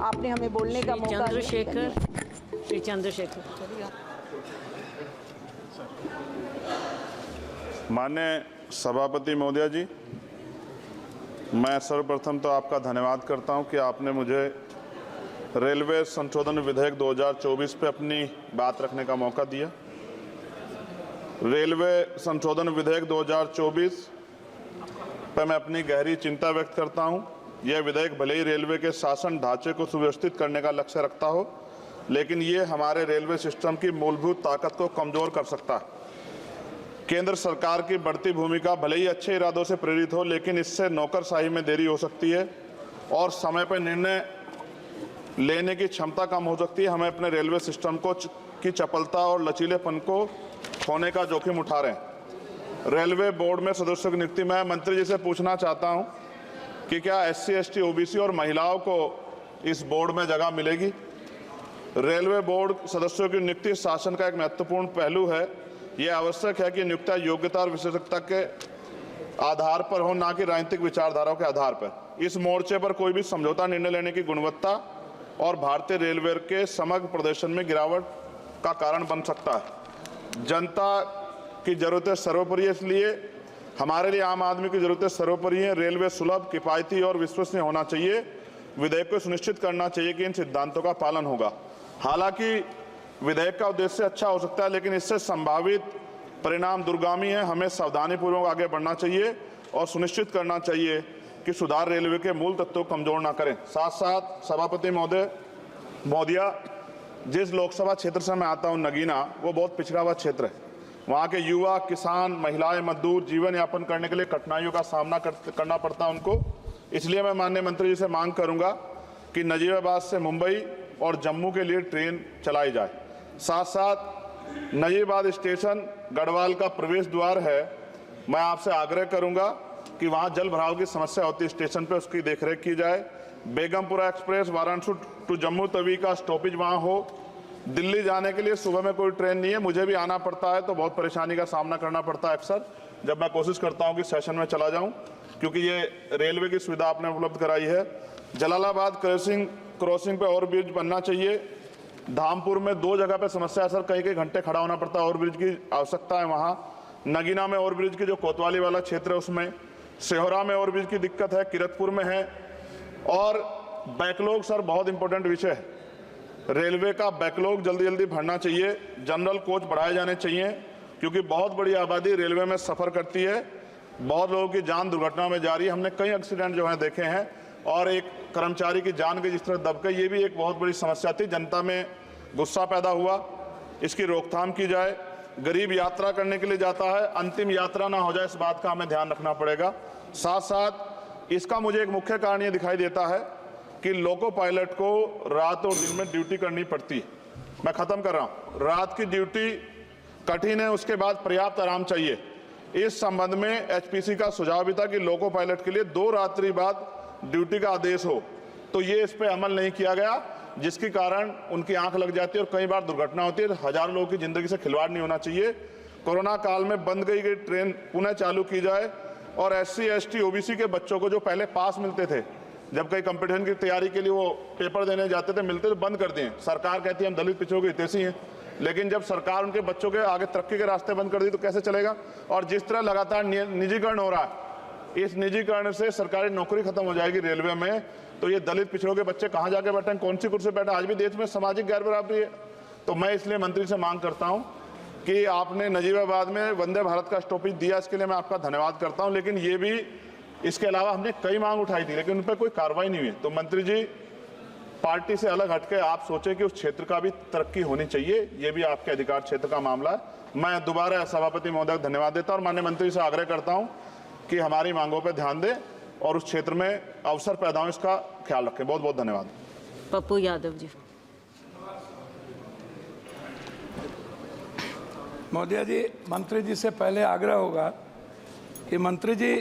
आपने हमें बोलने का मौका चंद्रशेखर, श्री चंद्रशेखर। माननीय सभापति महोदया जी, मैं सर्वप्रथम तो आपका धन्यवाद करता हूं कि आपने मुझे रेलवे संशोधन विधेयक 2024 पे अपनी बात रखने का मौका दिया। रेलवे संशोधन विधेयक 2024 पर मैं अपनी गहरी चिंता व्यक्त करता हूं। यह विधेयक भले ही रेलवे के शासन ढांचे को सुव्यवस्थित करने का लक्ष्य रखता हो, लेकिन ये हमारे रेलवे सिस्टम की मूलभूत ताकत को कमजोर कर सकता है। केंद्र सरकार की बढ़ती भूमिका भले ही अच्छे इरादों से प्रेरित हो, लेकिन इससे नौकरशाही में देरी हो सकती है और समय पर निर्णय लेने की क्षमता कम हो सकती है। हमें अपने रेलवे सिस्टम की चपलता और लचीलेपन को खोने का जोखिम उठा रहे हैं। रेलवे बोर्ड में सदस्यों की नियुक्ति मैं मंत्री जी से पूछना चाहता हूं कि क्या SC, ST, OBC और महिलाओं को इस बोर्ड में जगह मिलेगी? रेलवे बोर्ड सदस्यों की नियुक्ति शासन का एक महत्वपूर्ण पहलू है। यह आवश्यक है कि नियुक्तियां योग्यता और विशेषज्ञता के आधार पर हो, न कि राजनीतिक विचारधाराओं के आधार पर। इस मोर्चे पर कोई भी समझौता निर्णय लेने की गुणवत्ता और भारतीय रेलवे के समग्र प्रदर्शन में गिरावट का कारण बन सकता है। जनता की जरूरतें सर्वोपरि है, इसलिए हमारे लिए आम आदमी की जरूरतें सर्वोपरि हैं। रेलवे सुलभ, किफायती और विश्वसनीय होना चाहिए। विधेयक को सुनिश्चित करना चाहिए कि इन सिद्धांतों का पालन होगा। हालांकि विधेयक का उद्देश्य अच्छा हो सकता है, लेकिन इससे संभावित परिणाम दूरगामी है। हमें सावधानीपूर्वक आगे बढ़ना चाहिए और सुनिश्चित करना चाहिए कि सुधार रेलवे के मूल तत्वों को कमजोर ना करें। साथ साथ सभापति महोदया, जिस लोकसभा क्षेत्र से मैं आता हूं, नगीना, वो बहुत पिछड़ा हुआ क्षेत्र है। वहाँ के युवा, किसान, महिलाएं, मजदूर जीवन यापन करने के लिए कठिनाइयों का सामना करना पड़ता है उनको। इसलिए मैं माननीय मंत्री जी से मांग करूंगा कि नजीबाबाद से मुंबई और जम्मू के लिए ट्रेन चलाई जाए। साथ साथ नजीबाबाद स्टेशन गढ़वाल का प्रवेश द्वार है। मैं आपसे आग्रह करूंगा कि वहां जल भराव की समस्या होती है स्टेशन पे, उसकी देखरेख की जाए। बेगमपुरा एक्सप्रेस वाराणसी टू जम्मू तवी का स्टॉपेज वहां हो। दिल्ली जाने के लिए सुबह में कोई ट्रेन नहीं है, मुझे भी आना पड़ता है तो बहुत परेशानी का सामना करना पड़ता है अक्सर, जब मैं कोशिश करता हूं कि सेशन में चला जाऊं, क्योंकि ये रेलवे की सुविधा आपने उपलब्ध कराई है। जलालाबाद क्रॉसिंग पे ओवरब्रिज बनना चाहिए। धामपुर में 2 जगह पे समस्या है सर, कई घंटे खड़ा होना पड़ता है, ओवरब्रिज की आवश्यकता है वहाँ। नगीना में ओवरब्रिज की जो कोतवाली वाला क्षेत्र है उसमें, सेहोरा में ओवरब्रिज की दिक्कत है, किरतपुर में है। और बैकलॉग सर बहुत इंपॉर्टेंट विषय है। रेलवे का बैकलॉग जल्दी जल्दी भरना चाहिए। जनरल कोच बढ़ाए जाने चाहिए, क्योंकि बहुत बड़ी आबादी रेलवे में सफ़र करती है। बहुत लोगों की जान दुर्घटना में जा रही है। हमने कई एक्सीडेंट जो है देखे हैं, और एक कर्मचारी की जान गई जिस तरह दबके, ये भी एक बहुत बड़ी समस्या थी। जनता में गुस्सा पैदा हुआ, इसकी रोकथाम की जाए। गरीब यात्रा करने के लिए जाता है, अंतिम यात्रा ना हो जाए, इस बात का हमें ध्यान रखना पड़ेगा। साथ साथ इसका मुझे एक मुख्य कारण ये दिखाई देता है कि लोको पायलट को रात और दिन में ड्यूटी करनी पड़ती है। मैं खत्म कर रहा हूँ। रात की ड्यूटी कठिन है, उसके बाद पर्याप्त आराम चाहिए। इस संबंध में HPC का सुझाव भी था कि लोको पायलट के लिए 2 रात्रि बाद ड्यूटी का आदेश हो, तो ये इस पे अमल नहीं किया गया, जिसके कारण उनकी आंख लग जाती है और कई बार दुर्घटना होती है। हजारों लोगों की जिंदगी से खिलवाड़ नहीं होना चाहिए। कोरोना काल में बंद गई ट्रेन पुनः चालू की जाए, और SC, ST, OBC के बच्चों को जो पहले पास मिलते थे, जब कई कंपटीशन की तैयारी के लिए वो पेपर देने जाते थे, मिलते तो बंद कर दिए। सरकार कहती है हम दलित पिछड़ों के हितैषी हैं, लेकिन जब सरकार उनके बच्चों के आगे तरक्की के रास्ते बंद कर दी तो कैसे चलेगा? और जिस तरह लगातार निजीकरण हो रहा है, इस निजीकरण से सरकारी नौकरी खत्म हो जाएगी रेलवे में, तो ये दलित पिछड़ों के बच्चे कहाँ जाके बैठे, कौन सी कुर्सी बैठे? आज भी देश में सामाजिक गैर बराबरी है। तो मैं इसलिए मंत्री से मांग करता हूँ कि आपने नजीबाबाद में वंदे भारत का स्टॉपेज दिया, इसके लिए मैं आपका धन्यवाद करता हूँ। लेकिन ये भी, इसके अलावा हमने कई मांग उठाई थी, लेकिन उन पर कोई कार्रवाई नहीं हुई। तो मंत्री जी, पार्टी से अलग हटके आप सोचें कि उस क्षेत्र का भी तरक्की होनी चाहिए, ये भी आपके अधिकार क्षेत्र का मामला है। मैं दोबारा सभापति महोदय को धन्यवाद देता हूं और माननीय मंत्री से आग्रह करता हूं कि हमारी मांगों पर ध्यान दें और उस क्षेत्र में अवसर पैदा हो, इसका ख्याल रखें। बहुत बहुत धन्यवाद। पप्पू यादव जी। महोदया जी, मंत्री जी से पहले आग्रह होगा कि मंत्री जी